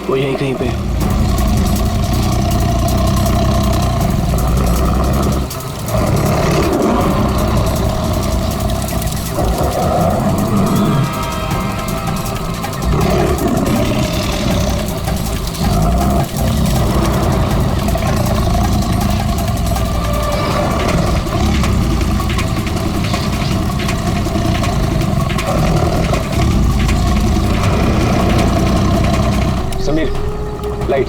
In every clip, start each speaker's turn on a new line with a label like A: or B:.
A: वो यहीं कहीं पे। समीर, लाइट।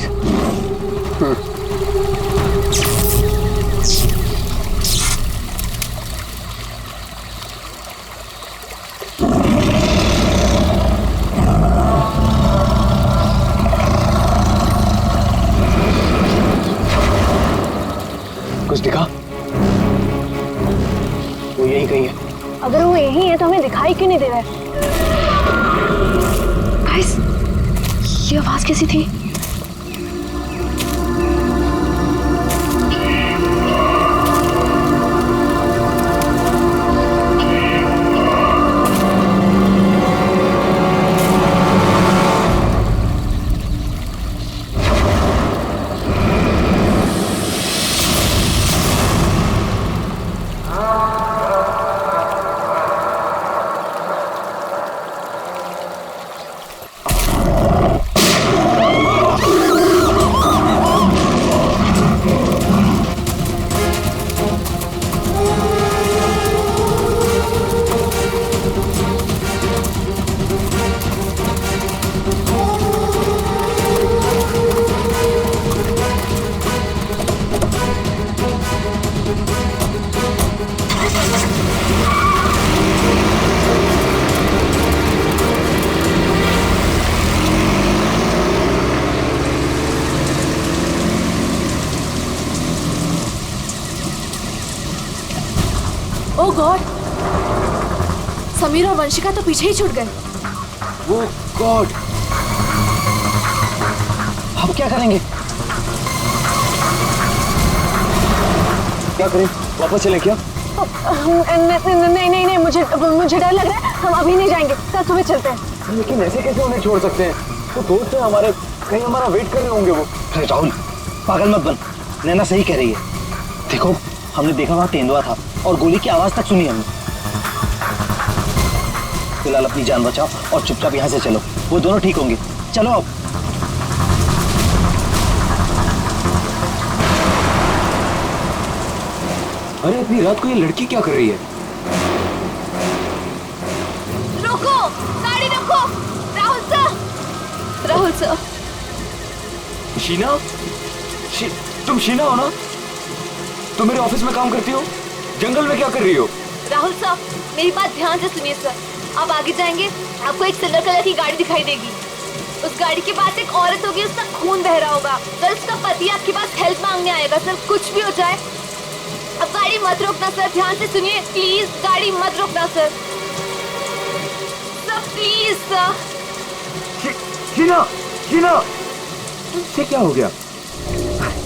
A: कुछ दिखा? वो यहीं कहीं है।
B: अगर वो यहीं है तो हमें दिखाई क्यों नहीं दे रहा है? गाइस, ये आवाज कैसी थी?
C: ओह गॉड, समीर और वंशिका तो पीछे ही छूट गए।
A: ओह गॉड, हम क्या करेंगे? क्या करें? वापस चलें क्या?
B: नहीं नहीं नहीं, मुझे डर लग रहा है। हम अभी नहीं जाएंगे, कल सुबह चलते हैं।
A: लेकिन ऐसे कैसे उन्हें छोड़ सकते हैं? तो दोस्त हैं हमारे, कहीं हमारा वेट कर रहे होंगे वो। अरे राहुल, पागल मत बन, नैना सही कह रही है। देखो, हमने देखा वहाँ तेंदुआ था और गोली की आवाज तक सुनी हमने। फिलहाल अपनी जान बचाओ और चुपचाप यहाँ से चलो, वो दोनों ठीक होंगे। चलो अब। अरे इतनी रात को ये लड़की क्या कर रही है?
C: रोको, गाड़ी रोको। Rahul sir, Rahul sir.
A: शीना? तुम शीना हो ना? तुम मेरे ऑफिस में काम करती हो? जंगल में क्या कर रही हो?
C: राहुल सर, मेरी बात ध्यान से सुनिए सर। आप आगे जाएंगे, आपको एक सिल्वर कलर की गाड़ी दिखाई देगी। उस गाड़ी के पास एक औरत होगी, उसका खून बह रहा होगा। सर, उसका पति आपके पास हेल्प मांगने आएगा। सर, कुछ भी हो जाए, अब गाड़ी मत रोकना सर। ध्यान से सुनिए प्लीज, गाड़ी मत रोकना sir. Sir please sir.
A: Sheena, Sheena, ये क्या हो गया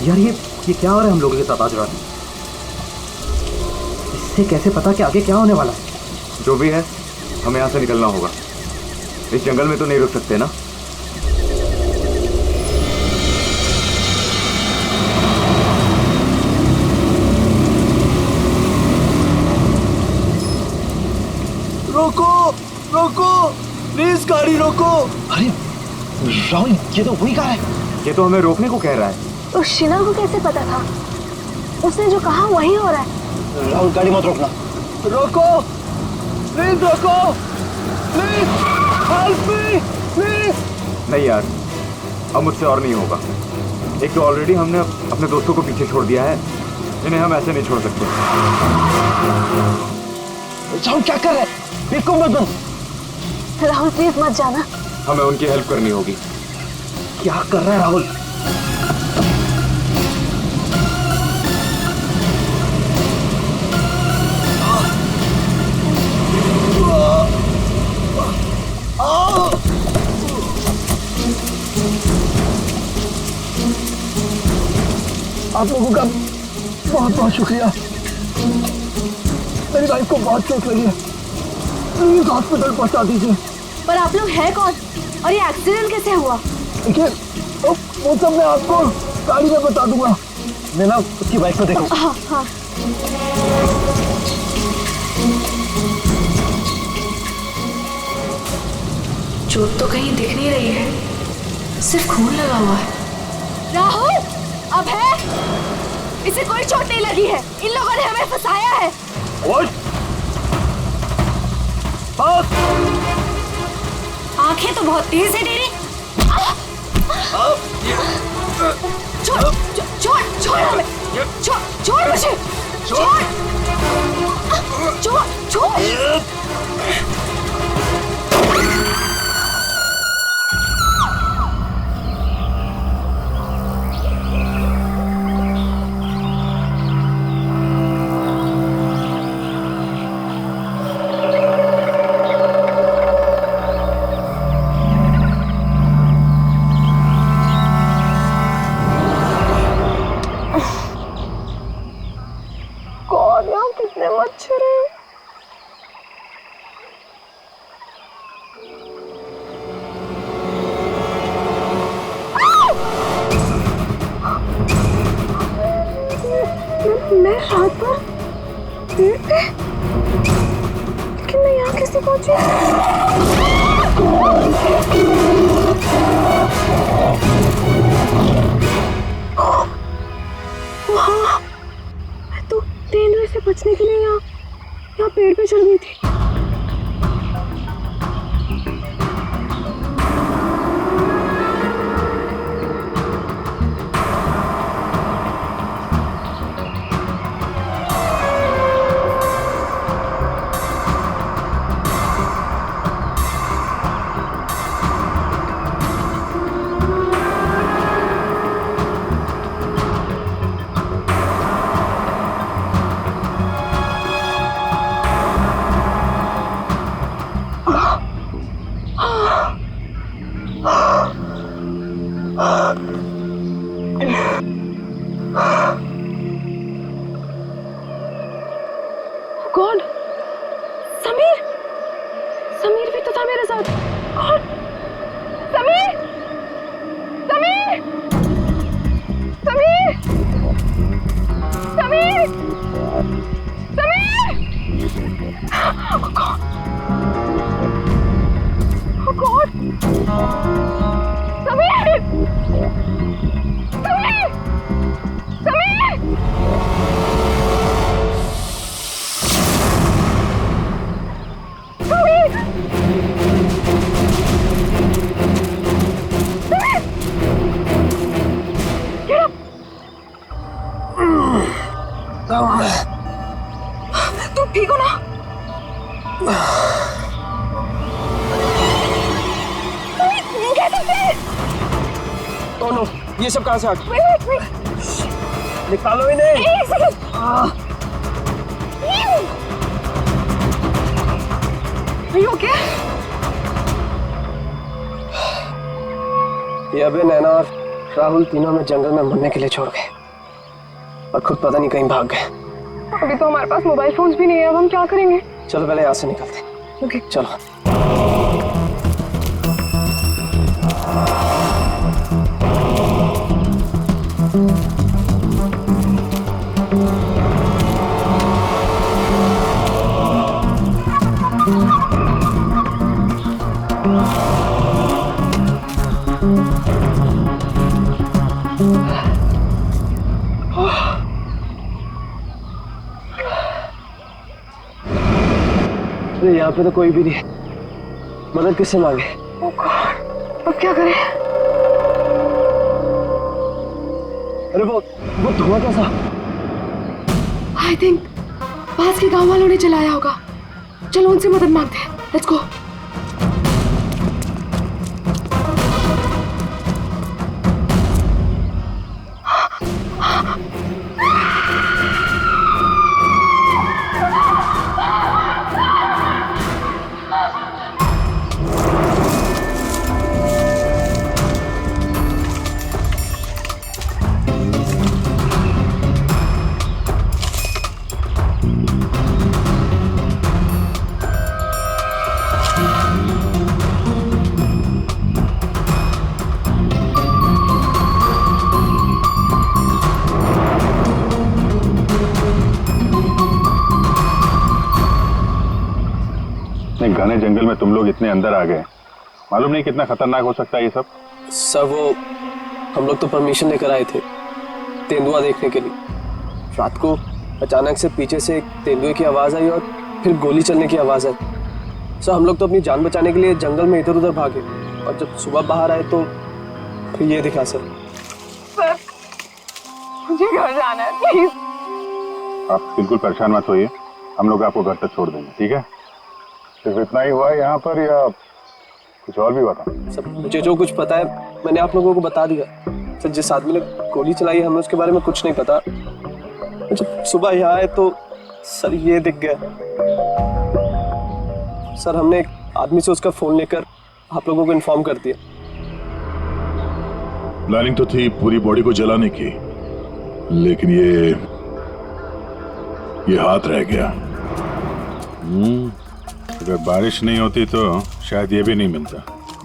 A: यार? ये क्या हो रहा है हम लोगों के साथ आज रात? इससे कैसे पता कि आगे क्या होने वाला है? जो भी है, हमें यहाँ से निकलना होगा। इस जंगल में तो नहीं रुक सकते ना। रोको, रोको, प्लीज गाड़ी रोको। अरे राहुल, ये तो वही कार है। ये तो हमें रोकने को कह रहा है।
B: उस शीना को कैसे पता था? उसने जो कहा वही हो रहा है।
A: राहुल, गाड़ी मत रोकना। रोको, प्लीज रोको, प्लीज हेल्प मी, प्लीज। नहीं यार, अब मुझसे और नहीं होगा। एक तो ऑलरेडी हमने अपने दोस्तों को पीछे छोड़ दिया है,
D: इन्हें हम ऐसे नहीं छोड़ सकते।
A: राहुल क्या कर रहे हैं? बिल्कुल मत बंद।
B: राहुल प्लीज मत जाना।
D: हमें उनकी हेल्प करनी होगी।
A: क्या कर रहा है राहुल? आप लोगों का बहुत बहुत शुक्रिया। मेरी वाइफ को बहुत चोट लगी है, प्लीज हॉस्पिटल पहुंचा दीजिए।
C: पर आप लोग हैं कौन और ये एक्सीडेंट कैसे हुआ?
A: देखिए वो सब मैं आपको गाड़ी में बता दूंगा। मैं ना उसकी वाइफ को देखूं।
C: हाँ हाँ।
E: चोट तो कहीं दिख नहीं रही है, सिर्फ खून लगा हुआ है।
C: राहुल अब है, इसे कोई चोट नहीं लगी है। इन लोगों ने हमें फंसाया है।
E: आंखें तो बहुत तेज है तेरी।
C: छोड़ छोड़ छोड़ हमें, छोड़ छोड़ मुझे, छोड़ छोड़ छोड़।
B: कितने मच्छर हैं। मैं रात पर पेड़ पे, लेकिन मैं यहाँ कैसे पहुंची? वहाँ मैं तो तेंदुए से बचने के लिए यहाँ पेड़ पे चढ़ गई थी। कौन? समीर, समीर भी तो था मेरे साथ। कौन? समीर, समीर, समीर, समीर, समीर। कौन? कौन? समीर, समीर, समीर। तुम ठीक हो ना?
A: दोनों ये सब कहाँ से आ गया?
B: वेट
A: निकालो इन्हें।
B: एक सेकंड। Are you okay?
A: ये अबे नैना और राहुल तीनों में जंगल में मरने के लिए छोड़ गए और खुद पता नहीं कहीं भाग गए।
B: अभी तो हमारे पास मोबाइल फोन्स भी नहीं है, अब हम क्या करेंगे?
A: चलो पहले यहाँ से निकलते।
B: ओके
A: चलो। यहाँ पे तो कोई भी नहीं, मदद किससे मांगे?
B: ओह गॉड, अब क्या करें?
A: अरे वो धुआं कैसा?
B: आई थिंक पास के गांव वालों ने चलाया होगा। चलो उनसे मदद मांगते हैं। Let's go.
F: घने जंगल में तुम लोग इतने अंदर आ गए, मालूम नहीं कितना खतरनाक हो सकता है ये सब।
G: सर वो हम लोग तो परमिशन लेकर आए थे तेंदुआ देखने के लिए। रात को अचानक से पीछे से एक तेंदुए की आवाज़ आई और फिर गोली चलने की आवाज़ आई। सर हम लोग तो अपनी जान बचाने के लिए जंगल में इधर उधर भागे और जब सुबह बाहर आए तो फिर ये दिखा। सर
B: मुझे घर जाना है प्लीज।
F: आप बिल्कुल परेशान मत होइए, हम लोग आपको घर तक छोड़ देंगे, ठीक है? सिर्फ इतना ही हुआ है यहाँ पर या कुछ और भी हुआ था?
G: सर मुझे जो कुछ पता है मैंने आप लोगों को बता दिया। सर जिस आदमी ने गोली चलाई है हमें उसके बारे में कुछ नहीं पता। जब सुबह यहाँ आए तो सर ये दिख गया। सर हमने एक आदमी से उसका फोन लेकर आप लोगों को इन्फॉर्म कर दिया।
H: प्लानिंग तो थी पूरी बॉडी को जलाने की, लेकिन ये हाथ रह गया।
F: अगर बारिश नहीं होती तो शायद ये भी नहीं मिलता।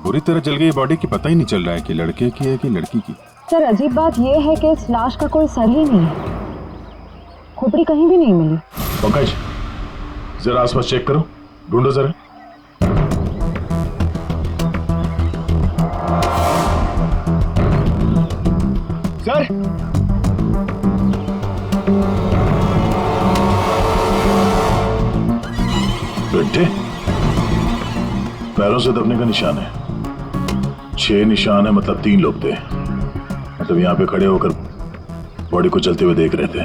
F: बुरी तरह जल गई बॉडी की, पता ही नहीं चल रहा है कि लड़के की है कि लड़की की।
B: सर अजीब बात यह है कि इस लाश का कोई सर ही नहीं है, खोपड़ी कहीं भी नहीं मिली।
H: पंकज जरा आसपास चेक करो, ढूंढो जरा।
F: सर
H: बेटे पैरों से दबने का निशान है, 6 निशान है, मतलब 3 लोग थे। मतलब यहाँ पे खड़े होकर बॉडी को चलते हुए देख रहे थे।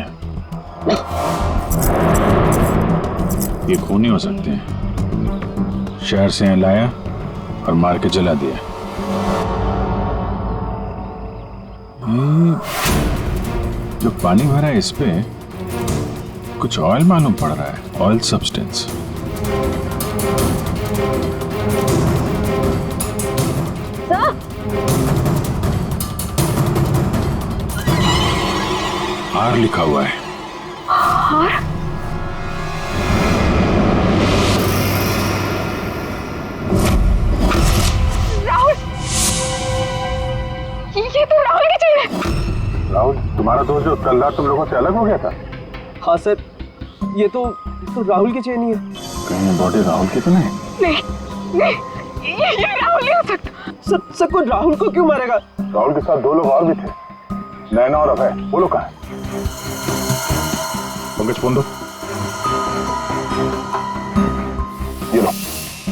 F: ये खून नहीं हो सकते हैं। शहर से यहाँ लाया और मार के जला दिया। जो पानी भरा है इस पे कुछ ऑयल मालूम पड़ रहा है, ऑयल सब्सटेंस। आर लिखा हुआ है।
B: और राहुल, ये तो राहुल की चीज है।
F: राहुल तुम्हारा दोस्त जो कल रात तुम लोगों से अलग हो गया था?
G: हाँ सर ये तो राहुल की चेन ही है।
F: कहीं बॉडी राहुल की तो नहीं?
B: नहीं, ये राहुल नहीं हो सकता।
G: सर कोई राहुल को क्यों मारेगा?
F: राहुल के साथ 2 लोग और भी थे, नैना और अभय। वो लोग कहाँ हैं? पंकज फोन दो। ये लो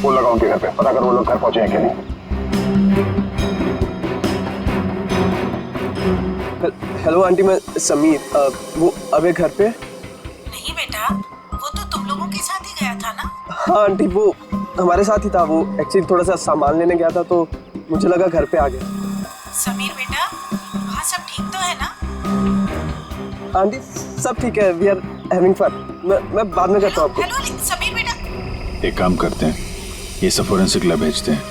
F: फोन लगाओ उनके घर पे, पता कर वो लोग घर पहुंचे हैं कि नहीं।
G: हेलो आंटी, मैं समीर। वो अबे घर पे?
I: नहीं बेटा, वो तो तुम लोगों के साथ ही गया था ना?
G: हाँ आंटी वो हमारे साथ ही था। वो एक्चुअली थोड़ा सा सामान लेने गया था तो मुझे लगा घर पे आ गया।
I: समीर बेटा, वहाँ सब ठीक तो है ना?
G: आंटी सब ठीक है, वी आर हैविंग फन। मैं बाद में करता हूँ आपको।
I: हेलो समीर बेटा,
F: एक काम करते हैं, ये सब फोरेंसिक लैब भेजते हैं।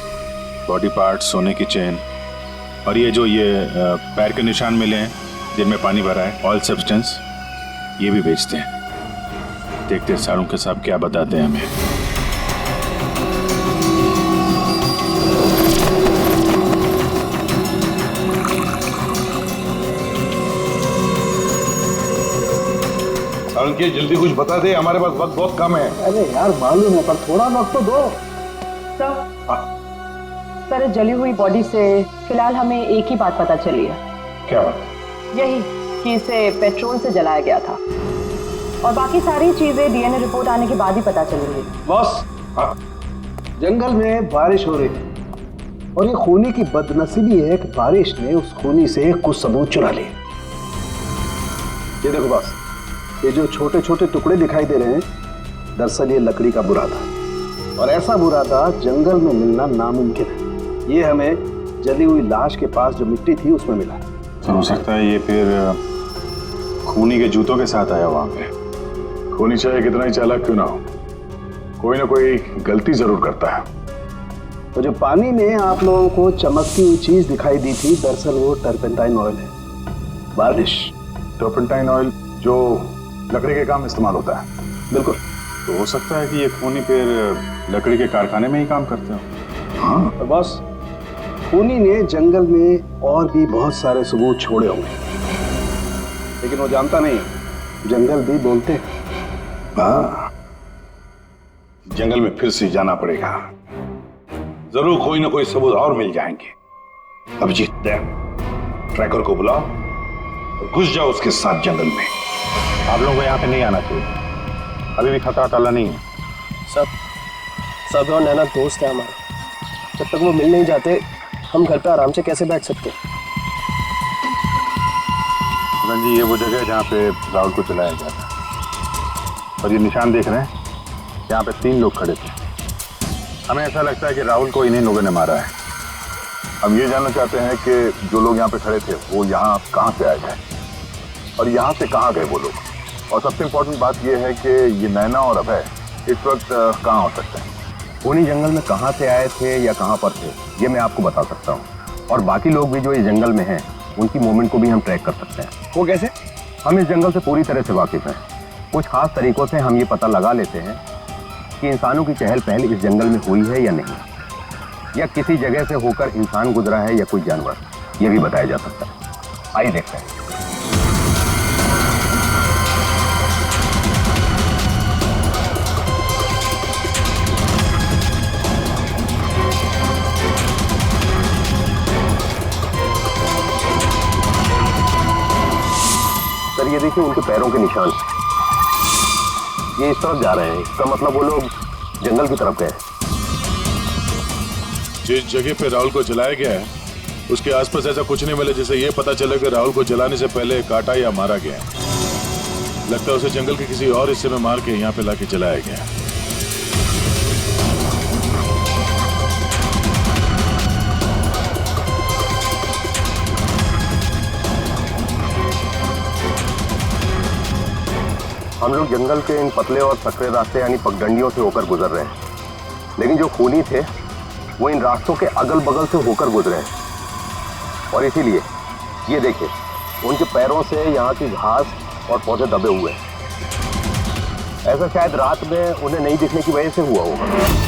F: बॉडी पार्ट, सोने की चेन और ये जो पैर के निशान मिले हैं जिनमें पानी भरा है, ऑयल सब्सटेंस, ये भी भेजते हैं। देखते हैं सारों के साहब क्या बताते हैं हमें।
H: सारुण जल्दी कुछ बता दे, हमारे पास वक्त बहुत कम है।
A: अरे यार मालूम है पर थोड़ा वक्त तो दो।
B: सर जली हुई बॉडी से फिलहाल हमें एक ही बात पता चली है।
F: क्या बात?
B: यही कि इसे पेट्रोल से जलाया गया था और बाकी सारी चीजें डीएनए रिपोर्ट आने के बाद ही पता चलेंगी।
A: बॉस, जंगल में बारिश हो रही थी और ये खूनी की बदनसीबी है कि बारिश ने उस खूनी से कुछ सबूत चुरा लिए। ये देखो बॉस,
J: ये जो छोटे छोटे टुकड़े दिखाई दे रहे हैं, दरअसल ये लकड़ी का बुरादा, और ऐसा बुरादा जंगल में मिलना नामुमकिन है। ये हमें जली हुई लाश के पास जो मिट्टी थी उसमें मिला।
F: तो हो सकता है ये फिर खूनी के जूतों के साथ आया वहां पे।
H: खूनी चाहे कितना ही चालाक क्यों ना हो, कोई ना कोई गलती जरूर करता है।
J: तो जो पानी में आप लोगों को चमकती हुई चीज दिखाई दी थी, दरअसल वो टर्पेंटाइन ऑयल है, वार्निश।
H: टर्पेंटाइन ऑयल जो लकड़ी के काम इस्तेमाल होता है।
J: बिल्कुल।
F: तो हो सकता है कि ये खूनी फिर लकड़ी के कारखाने में ही काम करते हो।
H: हाँ,
J: और बस खूनी ने जंगल में और भी बहुत सारे सबूत छोड़े होंगे, लेकिन वो जानता नहीं जंगल भी बोलते हैं।
H: हाँ, जंगल में फिर से जाना पड़ेगा, जरूर कोई ना कोई सबूत और मिल जाएंगे। अभिजीत, ट्रैकर को बुलाओ और घुस जाओ उसके साथ जंगल में।
F: आप लोगों को यहाँ पे नहीं आना चाहिए, अभी भी खतरा टला नहीं है।
G: सब और नैना दोस्त है हमारे, जब तक वो मिल नहीं जाते हम घर पे आराम से कैसे बैठ सकते।
F: जी ये वो जगह है जहाँ पे राहुल को चलाया गया था, और ये निशान देख रहे हैं, यहाँ पे 3 लोग खड़े थे। हमें ऐसा लगता है कि राहुल को इन्हीं लोगों ने मारा है।
H: हम ये जानना चाहते हैं कि जो लोग यहाँ पे खड़े थे वो यहाँ कहाँ से आए थे और यहाँ से कहाँ गए वो लोग, और सबसे इम्पोर्टेंट बात ये है कि ये नैना और अभय इस वक्त कहाँ हो सकते हैं।
K: उन्हीं जंगल में कहाँ से आए थे या कहाँ पर थे ये मैं आपको बता सकता हूँ, और बाकी लोग भी जो इस जंगल में हैं उनकी मूवमेंट को भी हम ट्रैक कर सकते हैं।
J: वो कैसे?
K: हम इस जंगल से पूरी तरह से वाकिफ हैं। कुछ खास तरीकों से हम ये पता लगा लेते हैं कि इंसानों की चहल पहल इस जंगल में हुई है या नहीं, या किसी जगह से होकर इंसान गुजरा है या कोई जानवर, ये भी बताया जा सकता है। आइए देखते हैं। सर ये देखिए उनके पैरों के निशान, ये इस तरफ जा रहे हैं, इसका मतलब वो लोग जंगल की तरफ गए।
H: जिस जगह पे राहुल को जलाया गया है उसके आसपास ऐसा कुछ नहीं मिला जिससे ये पता चले कि राहुल को जलाने से पहले काटा या मारा गया है। लगता है उसे जंगल के किसी और हिस्से में मार के यहाँ पे लाके जलाया गया है।
K: हम लोग जंगल के इन पतले और सकरे रास्ते यानी पगडंडियों से होकर गुजर रहे हैं, लेकिन जो खूनी थे वो इन रास्तों के अगल बगल से होकर गुजरे हैं, और इसीलिए ये देखिए उनके पैरों से यहाँ की घास और पौधे दबे हुए हैं। ऐसा शायद रात में उन्हें नहीं दिखने की वजह से हुआ होगा।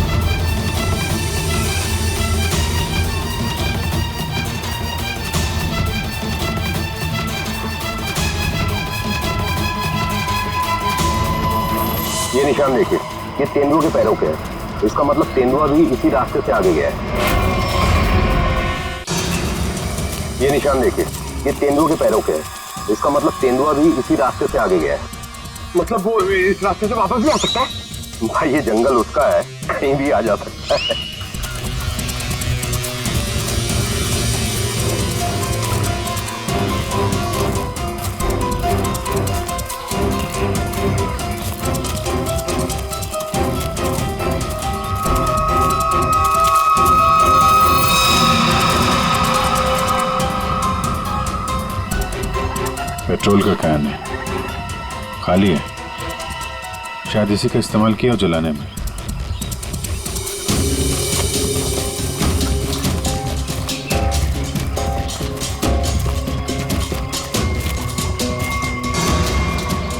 K: ये निशान देखिए, ये तेंदुए के पैरों के हैं, इसका मतलब तेंदुआ भी इसी रास्ते से आगे गया है। ये निशान देखिए, ये तेंदुए के पैरों के हैं, इसका मतलब तेंदुआ भी इसी रास्ते से आगे गया है।
J: मतलब वो इस रास्ते से वापस भी आ सकता है?
K: भाई ये जंगल उसका है, कहीं भी आ जा सकता है।
F: पेट्रोल का कैन है, खाली है, शायद इसी का इस्तेमाल किया हो जलाने में।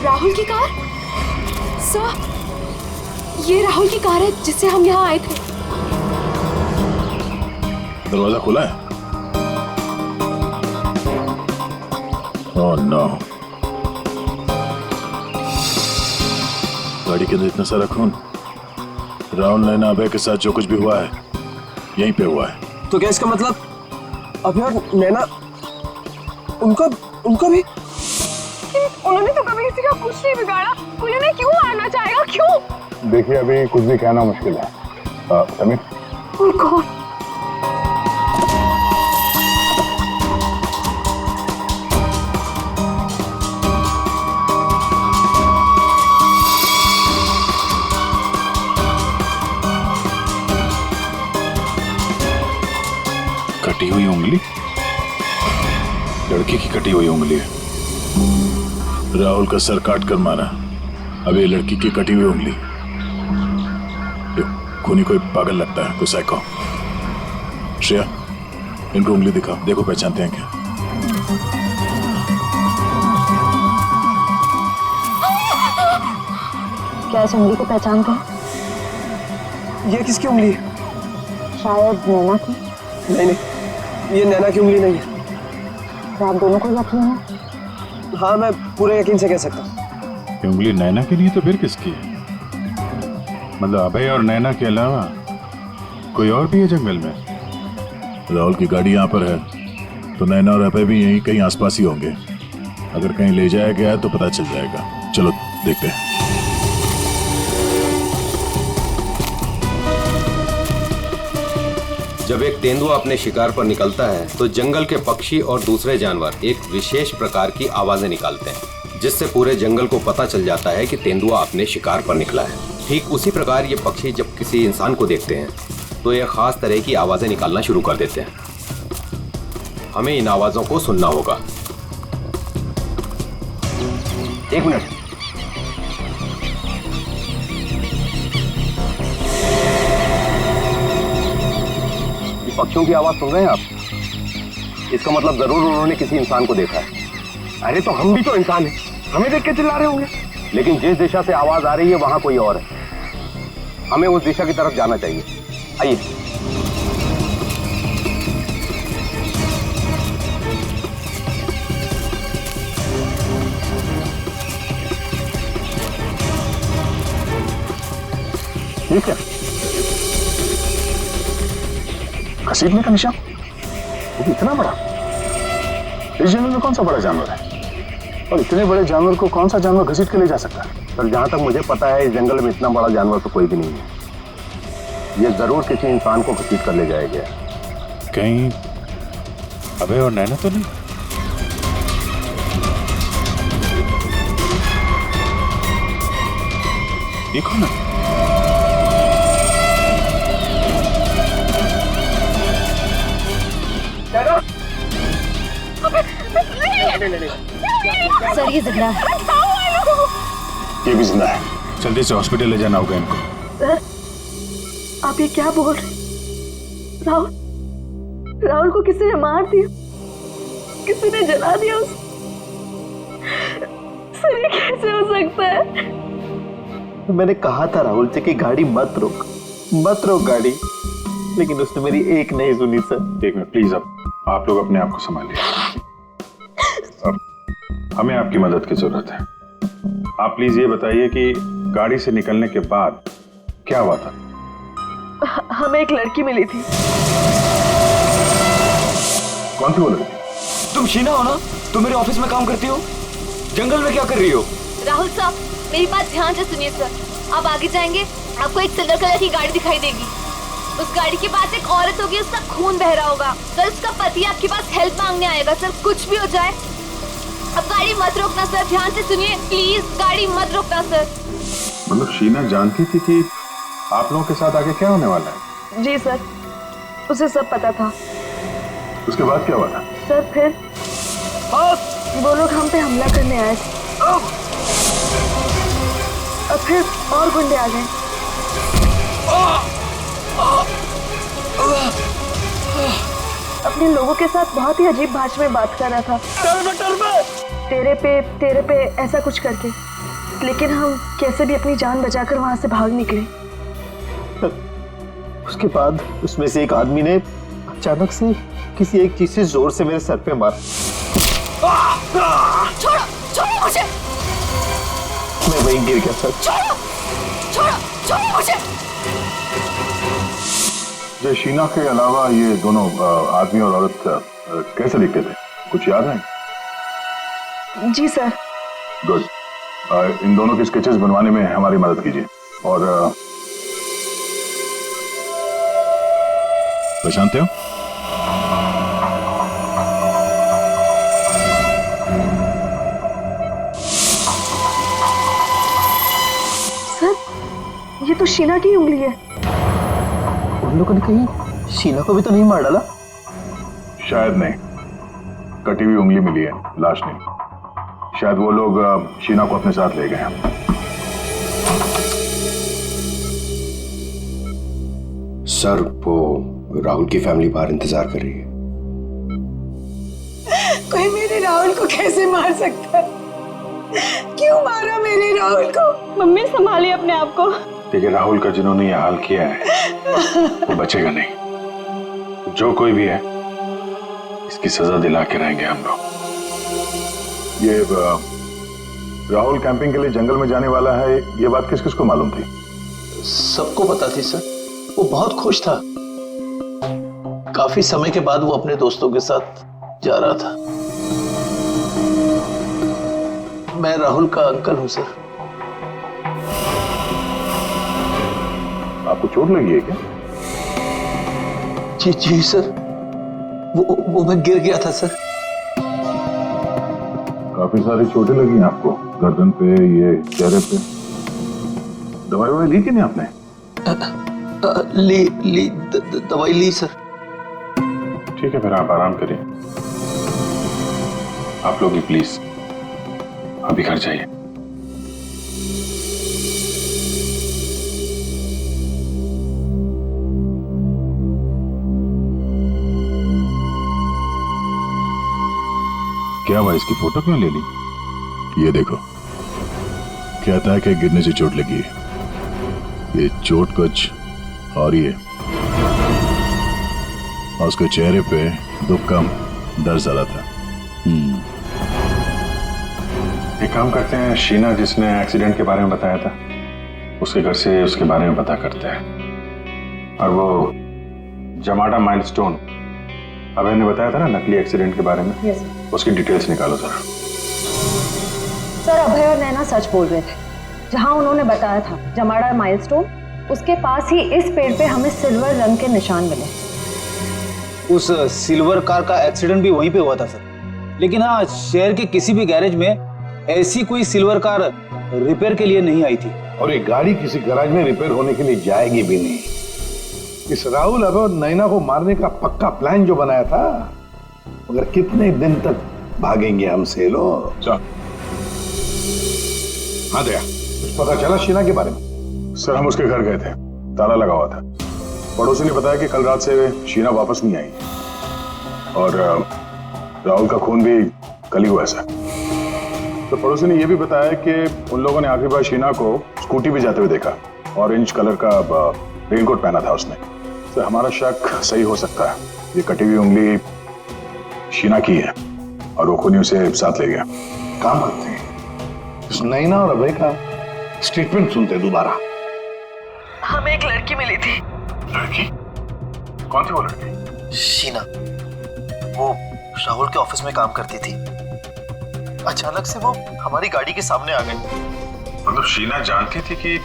E: राहुल की कार? सर, ये राहुल की कार है जिससे हम यहाँ आए थे।
H: दरवाजा खुला है? ओह नो, गाड़ी के अंदर इतना सारा खून। राहुल नैना अभय के साथ जो कुछ भी हुआ है यहीं पे हुआ है।
G: तो क्या इसका मतलब अभय और नैना, उनका भी?
B: उन्होंने तो कभी किसी का कुछ नहीं बिगाड़ा, कोई उन्हें क्यों मारना चाहेगा, क्यों?
H: देखिए अभी कुछ भी कहना मुश्किल है। समीर,
B: कौन?
F: उंगली? लड़की की कटी हुई उंगली है। राहुल का सर काट कर मारा, अब ये लड़की की कटी हुई उंगली। ये खूनी कोई पागल लगता है, कोई साइको। श्रेया, इनको उंगली दिखाओ, देखो पहचानते हैं क्या।
B: क्या इस उंगली को पहचानते हैं?
G: ये किसकी उंगली है?
B: शायद नैना की।
G: नहीं, ये नैना की उंगली नहीं है।
B: तो आप दोनों को यकीन है?
G: हाँ, मैं पूरे यकीन से कह सकता हूँ।
F: ये उंगली नैना की नहीं तो फिर किसकी है? मतलब अभय और नैना के अलावा कोई और भी है जंगल में? राहुल की गाड़ी यहाँ पर है तो नैना और अभय भी यहीं कहीं आसपास ही होंगे। अगर कहीं ले जाया गया तो पता चल जाएगा। चलो देखते हैं।
K: जब एक तेंदुआ अपने शिकार पर निकलता है तो जंगल के पक्षी और दूसरे जानवर एक विशेष प्रकार की आवाजें निकालते हैं, जिससे पूरे जंगल को पता चल जाता है कि तेंदुआ अपने शिकार पर निकला है। ठीक उसी प्रकार ये पक्षी जब किसी इंसान को देखते हैं तो ये खास तरह की आवाजें निकालना शुरू कर देते हैं। हमें इन आवाजों को सुनना होगा। एक मिनट, पक्षियों की आवाज सुन रहे हैं आप? इसका मतलब जरूर उन्होंने किसी इंसान को देखा है। अरे तो हम भी तो इंसान हैं, हमें देख के चिल्ला रहे होंगे। लेकिन जिस दिशा से आवाज आ रही है वहां कोई और है। हमें उस दिशा की तरफ जाना चाहिए। आइए।
J: ठीक है, घसीटने का निशान? वो भी इतना बड़ा? इस जंगल में कौन सा बड़ा जानवर है? और इतने बड़े जानवर को कौन सा जानवर घसीट के ले जा सकता है?
K: पर जहां तक मुझे पता है इस जंगल में इतना बड़ा जानवर तो कोई भी नहीं है। ये जरूर किसी इंसान को घसीट कर ले जाया गया।
F: कहीं अभय और नैना तो नहीं? देखो ना,
C: सर ये जिंदा है।
F: ये भी जिंदा है। जल्दी से हॉस्पिटल ले जाना होगा इनको।
B: सर, आप ये क्या बोल रहे हैं? राहुल को किसी ने मार दिया, किसी ने जला दिया उसे। सर ये कैसे हो सकता है?
A: मैंने कहा था राहुल से कि गाड़ी मत रोक गाड़ी, लेकिन उसने मेरी एक नहीं सुनी सर।
F: एक मिनट प्लीज, अब आप लोग अपने आप को संभालिए। अब हमें आपकी मदद की जरूरत है। आप प्लीज ये बताइए कि गाड़ी से निकलने के बाद क्या हुआ था?
B: हमें एक लड़की मिली थी।
F: कौन थी वो लड़की?
A: तुम शीना हो ना? तुम मेरे ऑफिस में काम करती हो? जंगल में क्या कर रही हो?
C: राहुल साहब, मेरी बात ध्यान से सुनिए सर। आप आगे जाएंगे, आपको एक सिल्वर कलर की गाड़ी दिखाई देगी। उस गाड़ी के पास एक औरत होगी, उसका खून बह रहा होगा। सर उसका पति आपके पास हेल्प मांगने आएगा। सर कुछ भी हो जाए, अब गाड़ी मत रोकना सर। ध्यान से सुनिए प्लीज, गाड़ी मत रोकना सर।
F: मतलब शीना जानती थी कि आप लोगों के साथ आगे क्या होने वाला है?
B: जी सर, उसे सब पता था।
F: उसके बाद क्या हुआ था?
B: सर फिर वो लोग हम पे हमला करने आए थे और फिर और गुंडे आ गए। अपने लोगों के साथ बहुत ही अजीब भाषा में बात कर रहा था। तेरे पे ऐसा कुछ करके। लेकिन हम कैसे भी अपनी जान बचाकर वहां से भाग निकले।
A: उसके बाद उसमें से एक आदमी ने अचानक से किसी एक चीज से जोर से मेरे सर पे मारा।
C: छोड़ो मुझे।
A: मैं वहीं गिर गया सर।
C: छोड़ो मुझे।
F: जो शीना के अलावा ये दोनों आदमी और औरत कैसे दिखते थे? कुछ याद है?
B: जी सर।
F: गुड। इन दोनों के स्केचेस बनवाने में हमारी मदद कीजिए। और पहचानते हो?
B: सर ये तो शीना की उंगली है।
A: उन लोगों ने कहीं शीना को भी तो नहीं मार डाला?
F: शायद नहीं, कटी हुई उंगली मिली है, लाश नहीं। शायद वो लोग शीना को अपने साथ ले गए हैं।
K: सर, वो राहुल की फैमिली बाहर इंतजार कर रही है।
I: कोई मेरे राहुल को कैसे मार सकता है? क्यों मारा मेरे राहुल को?
B: मम्मी संभालिए अपने आप को।
F: देखिए, राहुल का जिन्होंने ये हाल किया है वो बचेगा नहीं। जो कोई भी है इसकी सजा दिला के रहेंगे हम लोग। ये राहुल कैंपिंग के लिए जंगल में जाने वाला है, ये बात किस किस को मालूम थी?
J: सबको पता थी सर। वो बहुत खुश था। काफी समय के बाद वो अपने दोस्तों के साथ जा रहा था। मैं राहुल का अंकल हूं सर।
F: आपको चोट लगी है क्या?
J: जी सर, वो मैं गिर गया था सर।
F: काफी सारी चोटें लगी हैं आपको, गर्दन पे, ये चेहरे पे। दवाई ली कि नहीं आपने?
J: दवाई ली सर।
F: ठीक है, फिर आप आराम करिए। आप लोग भी प्लीज अभी घर जाइए। क्या हुआ, इसकी फोटो क्यों ले ली? ये देखो, कहता है कि गिरने से चोट लगी है। ये चोट कुछ और ही है। और उसके चेहरे पे दुख कम, दर्द ज्यादा था। एक काम करते हैं, शीना जिसने एक्सीडेंट के बारे में बताया था उसके घर से उसके बारे में पता करते हैं। और वो जमाडा माइलस्टोन अभय ने बताया था ना, नकली एक्सीडेंट के बारे में, उसकी डिटेल्स निकालो जरा।
B: सर, अभय और नैना सच बोल रहे थे। जहां उन्होंने बताया था जमाड़ा माइलस्टोन, उसके पास ही इस पेड़ पे हमें सिल्वर रंग के निशान मिले।
A: उस सिल्वर कार का एक्सीडेंट भी वहीं पे हुआ था सर। लेकिन हाँ, शहर के किसी भी गैरेज में ऐसी कोई सिल्वर कार रिपेयर के लिए नहीं आई थी।
H: और ये गाड़ी किसी गैराज में रिपेयर होने के लिए जाएगी भी नहीं। इस राहुल अब नैना को मारने का पक्का प्लान जो बनाया था, मगर कितने दिन तक भागेंगे हमसे लोग? हाँ दया, कुछ पता चला शीना के बारे में?
F: सर, हम उसके घर गए थे, ताला लगा हुआ था। पड़ोसी ने बताया कि कल रात से शीना वापस नहीं आई और राहुल का खून भी कल ही हुआ सर। तो पड़ोसी ने यह भी बताया कि उन लोगों ने आखिरी बार शीना को स्कूटी पे जाते हुए देखा। ऑरेंज कलर का रेनकोट पहना था उसने। तो हमारा शक सही हो सकता है, ये कटी हुई उंगली शीना की है और वो खूनी उसे साथ ले गया।
H: काम करते हैं, इस नैना और अभय का स्टेटमेंट सुनते दोबारा।
B: हमें एक लड़की मिली थी।
F: लड़की? कौन थी वो लड़की?
J: शीना, वो राहुल के ऑफिस में काम करती थी। अचानक से वो हमारी गाड़ी के सामने आ गई।
F: मतलब शीना जानती थी कि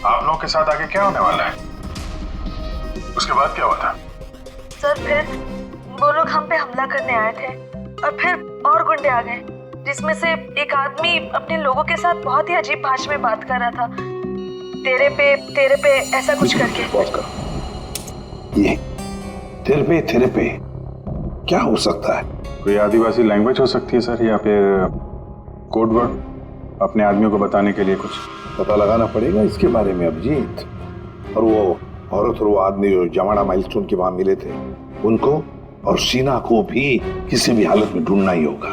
F: आप लोगों के साथ आगे क्या होने वाला है? उसके बाद क्या हुआ था?
B: सर, फिर वो लोग हम पे हमला करने आए थे और फिर और गुंडे आ गए, जिसमें से एक आदमी अपने लोगों के साथ बहुत ही अजीब भाषा में बात कर रहा था। तेरे पे ऐसा कुछ करके।
H: पॉज करो। ये तेरे पे क्या हो सकता है?
F: कोई आदिवासी लैंग्वेज हो सकती है सर, या फिर कोड वर्ड अपने आदमियों को बताने के लिए कुछ
H: पता लगाना पड़ेगा इसके बारे में अभिजीत। और वो औरत और वो आदमी जो जमाड़ा माइलस्टोन के वहां मिले थे, उनको और शीना को भी किसी भी हालत में ढूंढना ही होगा।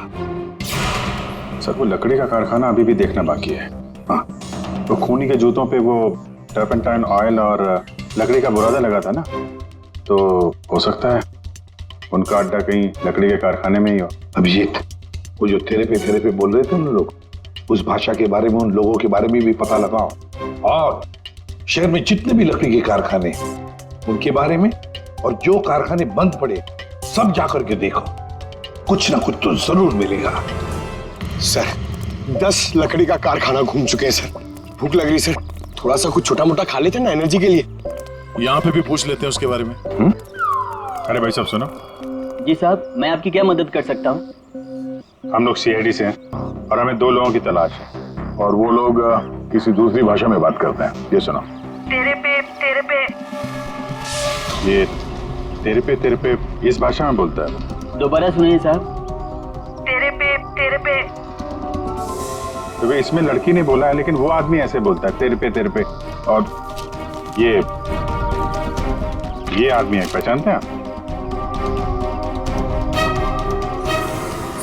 F: सर, वो लकड़ी का कारखाना अभी भी देखना बाकी है।
H: हाँ,
F: तो खूनी के जूतों पे वो टर्पेंटाइन ऑयल और लकड़ी का बुरादा लगा था ना, तो हो सकता है उनका अड्डा कहीं लकड़ी के कारखाने में ही हो।
H: अभिजीत, वो जो तेरे पे बोल रहे थे उन लोग, उस भाषा के बारे में, उन लोगों के बारे में भी पता लगाओ। और शहर में जितने भी लकड़ी के कारखाने उनके बारे में, और जो कारखाने बंद पड़े सब जाकर के देखो, कुछ ना कुछ तो जरूर मिलेगा।
K: सर, 10 लकड़ी का कारखाना घूम चुके हैं सर। भूख लग रही सर, थोड़ा सा कुछ छोटा मोटा खा लेते हैं ना एनर्जी के लिए।
F: यहाँ पे भी पूछ लेते हैं उसके बारे में। अरे भाई साहब सुनो।
A: जी साहब, मैं आपकी क्या मदद कर सकता हूँ?
F: हम लोग सीआईडी से हैं और हमें 2 लोगों की तलाश है, और वो लोग किसी दूसरी भाषा में बात करते हैं। ये सुनो।
B: तेरे पे
F: ये तेरे पे इस भाषा में बोलता है।
A: दोबारा सुनिए साहब।
B: तेरे पे
F: तो वे इसमें लड़की ने बोला है, लेकिन वो आदमी ऐसे बोलता है तेरे पे। और ये आदमी है, पहचानते हैं आप?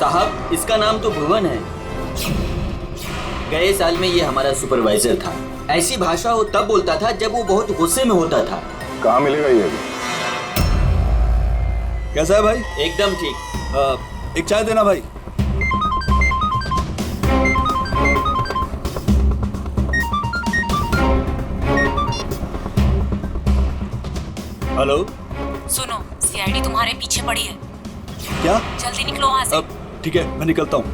L: साहब इसका नाम तो भुवन है। गए साल में ये हमारा सुपरवाइजर था। ऐसी भाषा वो तब बोलता था जब वो बहुत गुस्से में होता था।
F: कहाँ मिलेगा ये?
M: कैसा है भाई?
L: एकदम ठीक।
M: एक चाय देना भाई। हेलो,
N: सुनो, सीआईडी तुम्हारे पीछे पड़ी है।
M: क्या?
N: जल्दी निकलो वहाँ से।
M: ठीक है, मैं निकलता हूँ।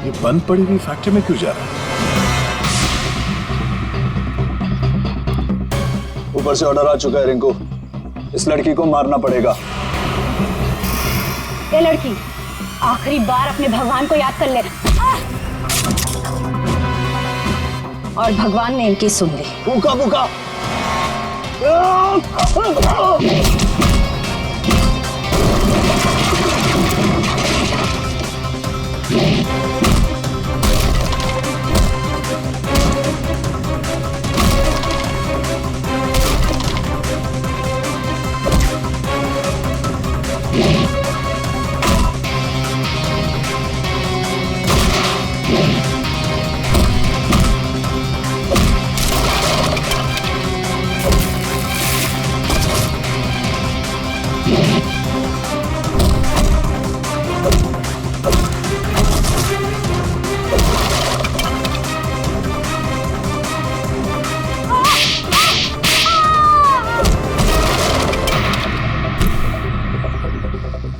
F: ये बंद पड़ी हुई फैक्ट्री में क्यों जा रहा है?
J: ऊपर से ऑर्डर आ चुका है रिंकू, इस लड़की को मारना पड़ेगा।
N: ये लड़की आखिरी बार अपने भगवान को याद कर ले। और भगवान ने इनकी सुन ली।
J: भूखा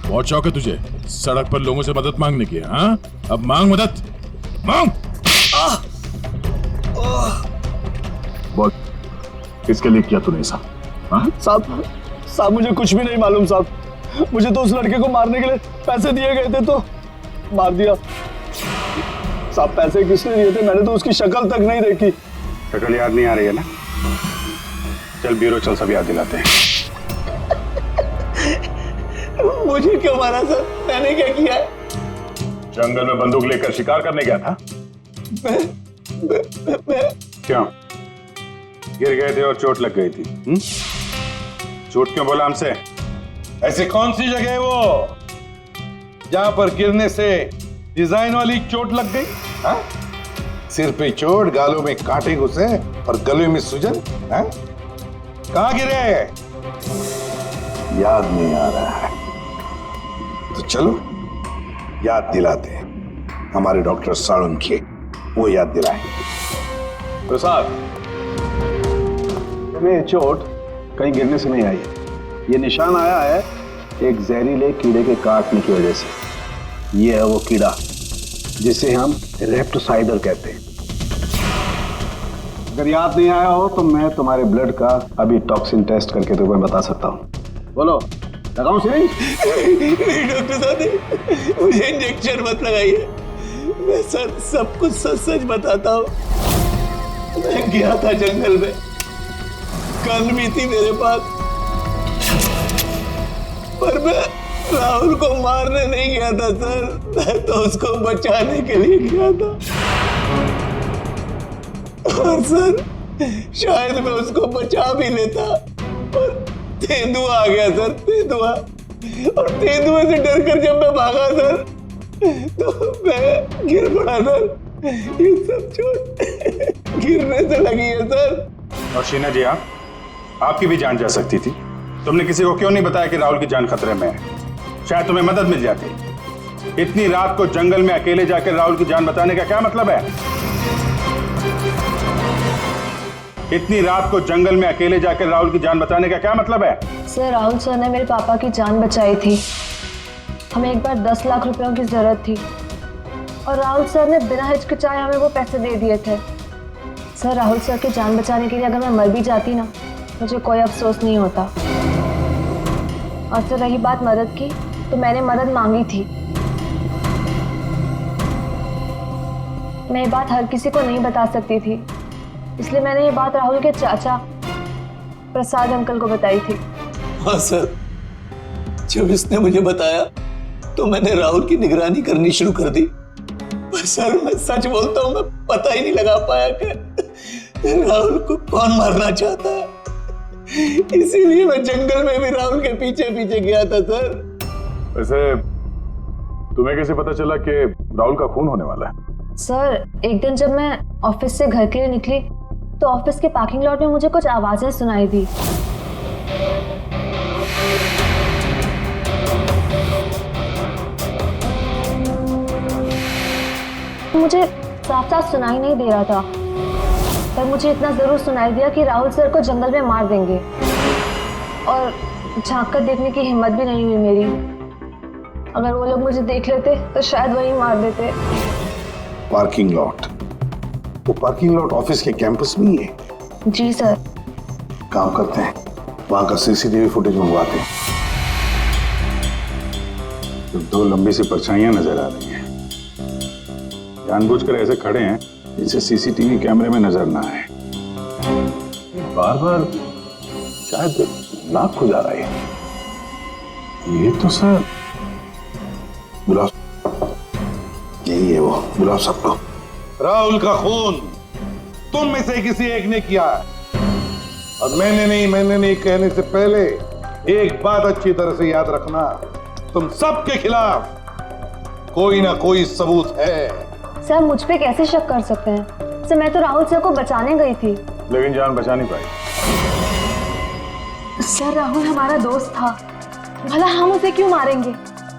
F: बहुत शौक है तुझे सड़क पर लोगों से मदद मांगने की, हाँ? अब मांग मदद, मांग। बोल, किसके लिए किया तूने ऐसा?
J: साहब मुझे कुछ भी नहीं मालूम साहब। मुझे तो उस लड़के को मारने के लिए पैसे दिए गए थे तो मार दिया। साहब पैसे किसने दिए थे? मैंने तो उसकी शक्ल तक नहीं देखी।
F: शक्ल याद नहीं आ रही है ना? चल ब्यूरो चल, सब याद दिलाते हैं।
J: मुझे क्यों मारा सर? मैंने क्या किया है?
F: जंगल में बंदूक लेकर शिकार करने गया था। क्यों? गिर गए थे और चोट लग गई थी। झूठ क्यों बोला हमसे?
H: ऐसी कौन सी जगह है वो जहां पर गिरने से डिजाइन वाली चोट लग गई? हाँ? सिर पे चोट, गालों में कांटे घुसे और गले में सूजन। हाँ? कहां गिरे? याद नहीं आ रहा है तो चलो याद दिलाते हैं। हमारे डॉक्टर साळुंखे वो याद दिलाएंगे।
J: प्रसाद, तुम्हें चोट कहीं गिरने से नहीं आई है। ये निशान आया है एक जहरीले कीड़े के काटने की वजह से। ये है वो कीड़ा जिसे हम रेप्टोसाइडर कहते हैं। अगर याद नहीं आया हो तो मैं तुम्हारे ब्लड का अभी टॉक्सिन टेस्ट करके तुम्हें बता सकता हूँ। बोलो, लगाऊं सिरिंज?
G: नहीं डॉक्टर साहब, मुझे इंजेक्शन मत लगाइए। मैं सर सब कुछ सच सच बताता हूँ। मैं गया था जंगल में, गन भी थी मेरे पास, पर मैं राहुल को मारने नहीं गया था सर। मैं तो उसको बचाने के लिए गया था। और सर शायद मैं उसको बचा भी लेता और तेंदुआ आ गया सर, तेंदुआ। और तेंदुए से डरकर जब मैं भागा सर तो मैं गिर पड़ा सर। ये सब चोट गिरने से लगी है सर।
F: और शीना जी, आपकी भी जान जा सकती थी। तुमने किसी को क्यों नहीं बताया कि राहुल की जान खतरे में है? शायद तुम्हें मदद मिल जाती। इतनी रात को जंगल में अकेले जाकर राहुल की जान बचाने का क्या मतलब है? इतनी रात को जंगल में अकेले जाकर राहुल की जान बचाने का क्या मतलब है?
B: सर, राहुल सर ने मेरे पापा की जान बचाई थी। हमें एक बार 10 लाख रुपयों की जरूरत थी और राहुल सर ने बिना हिचकिचाए हमें वो पैसे दे दिए थे। सर, राहुल सर की जान बचाने के लिए अगर मैं मर भी जाती ना, मुझे कोई अफसोस नहीं होता। और सर रही बात मदद की, तो मैंने मदद मांगी थी मैं ये बात हर किसी को नहीं बता सकती थी, इसलिए मैंने ये बात राहुल के चाचा प्रसाद अंकल को बताई थी।
J: हाँ सर, जब इसने मुझे बताया तो मैंने राहुल की निगरानी करनी शुरू कर दी। पर सर मैं सच बोलता हूँ, मैं पता ही नहीं लगा पाया कि राहुल को कौन मारना चाहता है। इसीलिए मैं जंगल में भी राहुल के पीछे पीछे गया था सर।
F: वैसे तुम्हें कैसे पता चला कि राहुल का खून होने वाला है?
B: सर, एक दिन जब मैं ऑफिस से घर के लिए निकली तो ऑफिस के पार्किंग लॉट में मुझे कुछ आवाजें सुनाई दी। मुझे साफ साफ सुनाई नहीं दे रहा था, पर मुझे इतना जरूर सुनाई दिया कि राहुल सर को जंगल में मार देंगे, और झांक कर देखने की हिम्मत भी नहीं हुई मेरी। अगर वो लोग मुझे देख लेते तो शायद वही मार देते।
H: Parking lot? वो पार्किंग लॉट ऑफिस के कैंपस में ही है?
B: जी सर।
H: काम करते हैं, वहां का सीसीटीवी फुटेज मंगवाते हैं। तो दो लंबी सी परछाइयां नजर आ रही हैं, जानबूझकर ऐसे खड़े हैं जिसे सीसीटीवी कैमरे में नजर ना आए। बार बार शायद नाक खुजा रहा है। ये तो सर बुलाओ, यही है वो, बुलाओ सबको। राहुल का खून तुम में से किसी एक ने किया है, और मैंने नहीं कहने से पहले एक बात अच्छी तरह से याद रखना, तुम सबके खिलाफ कोई ना कोई सबूत है।
B: सर, मुझ पे कैसे शक कर सकते हैं? सर, मैं तो राहुल सर को बचाने गई थी।
F: लेकिन जान बचा नहीं पाई।
B: सर, राहुल हमारा दोस्त था, भला हम उसे क्यों मारेंगे?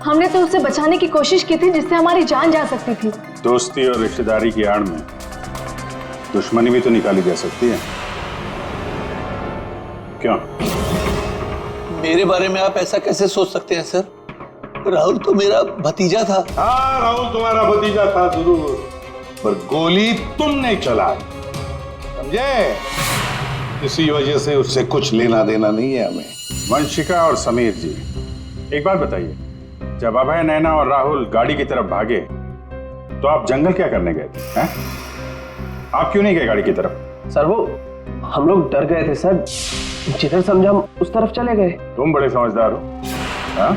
B: हमने तो उसे बचाने की कोशिश की थी जिससे हमारी जान जा सकती थी।
F: दोस्ती और रिश्तेदारी की आड़ में दुश्मनी भी तो निकाली जा सकती है, क्यों?
J: मेरे बारे में आप ऐसा कैसे सोच सकते हैं सर? राहुल तो मेरा भतीजा था।
H: हाँ, राहुल तुम्हारा भतीजा था जरूर, पर गोली तुमने चलाई, समझे? इसी वजह से उससे कुछ लेना देना नहीं है हमें।
F: वंशिका और समीर जी, एक बात बताइए, जब अभय, नैना और राहुल गाड़ी की तरफ भागे तो आप जंगल क्या करने गए थे? हैं? आप क्यों नहीं गए गाड़ी की तरफ?
G: सर वो हम लोग डर गए थे सर, जिधर समझा हम उस तरफ चले गए।
F: तुम बड़े समझदार हो। हाँ?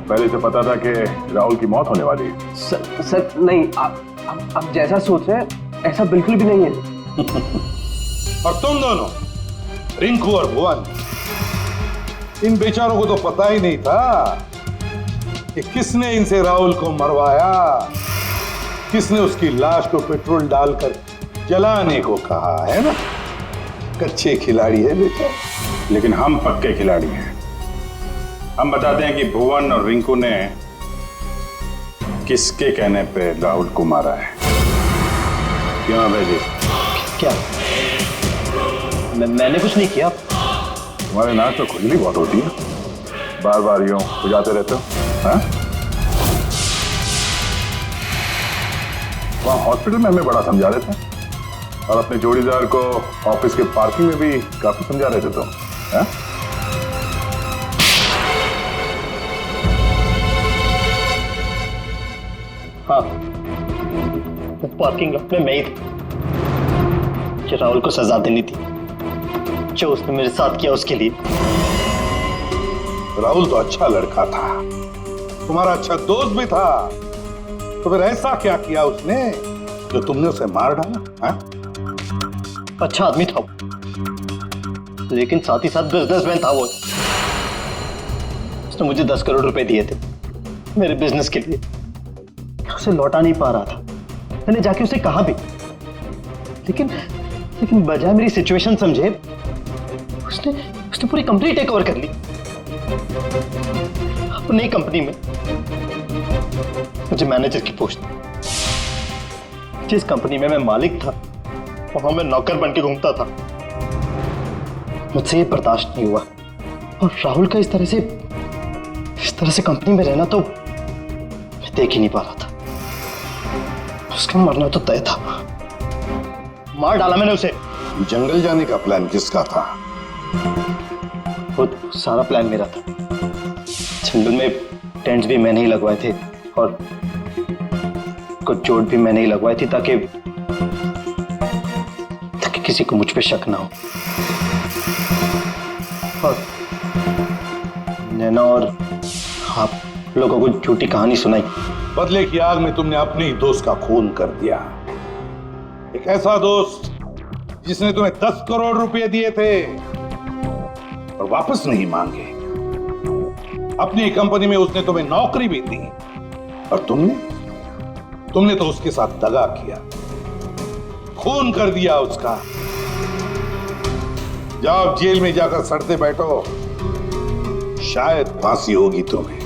F: पहले से पता था कि राहुल की मौत होने वाली है।
G: सर नहीं, आप जैसा सोच रहे हैं ऐसा बिल्कुल भी नहीं है।
H: और तुम दोनों, रिंकू और भुवन, इन बेचारों को तो पता ही नहीं था कि किसने इनसे राहुल को मरवाया, किसने उसकी लाश को पेट्रोल डालकर जलाने को कहा, है ना? कच्चे खिलाड़ी है बेटा।
F: लेकिन हम पक्के खिलाड़ी हैं। हम बताते हैं कि भुवन और रिंकू ने किसके कहने पे राहुल को मारा है। क्यों अभय जी?
A: क्या? मैंने कुछ नहीं किया।
F: तुम्हारे नाक तो खुजली बहुत होती है, बार बार यूं खुजाते रहते हो। हाँ? वहाँ हॉस्पिटल में हमें बड़ा समझा रहे थे, और अपने जोड़ीदार को ऑफिस के पार्किंग में भी काफी समझा रहे थे तुम। हाँ?
A: हाँ, पार्किंग लॉट में मैं ही था कि राहुल को सजा देनी थी जो उसने मेरे साथ किया उसके लिए।
H: राहुल तो अच्छा लड़का था, तुम्हारा अच्छा दोस्त भी था, तो फिर ऐसा क्या किया उसने जो तुमने उसे मार डाला? हाँ?
A: अच्छा आदमी था वो, लेकिन साथ ही साथ बिजनेसमैन था वो। उसने मुझे 10 करोड़ रुपए दिए थे मेरे बिजनेस के लिए, उसे लौटा नहीं पा रहा था। मैंने जाके उसे कहा भी, लेकिन बजाय मेरी सिचुएशन समझे उसने पूरी कंपनी टेक ओवर कर ली। अपनी कंपनी में मुझे मैनेजर की पोस्ट, जिस कंपनी में मैं मालिक था वहां मैं नौकर बन के घूमता था। मुझसे ये बर्दाश्त नहीं हुआ, और राहुल का इस तरह से कंपनी में रहना तो मैं देख ही नहीं पा रहा था। उसका मरना तो तय था, मार डाला मैंने उसे।
H: जंगल जाने का प्लान किसका था?
A: वो सारा प्लान मेरा था। जंगल में टेंट्स भी मैंने ही लगवाए थे, और कुछ चोट भी मैंने ही लगवाई थी ताकि किसी को मुझ पे शक ना हो। और नैना और आप लोगों को झूठी कहानी सुनाई।
H: बदले की आग में तुमने अपने ही दोस्त का खून कर दिया। एक ऐसा दोस्त जिसने तुम्हें 10 करोड़ रुपए दिए थे और वापस नहीं मांगे। अपनी कंपनी में उसने तुम्हें नौकरी भी दी और तुमने तो उसके साथ दगा किया, खून कर दिया उसका। जाओ जेल में जाकर सड़ते बैठो, शायद फांसी होगी तुम्हें।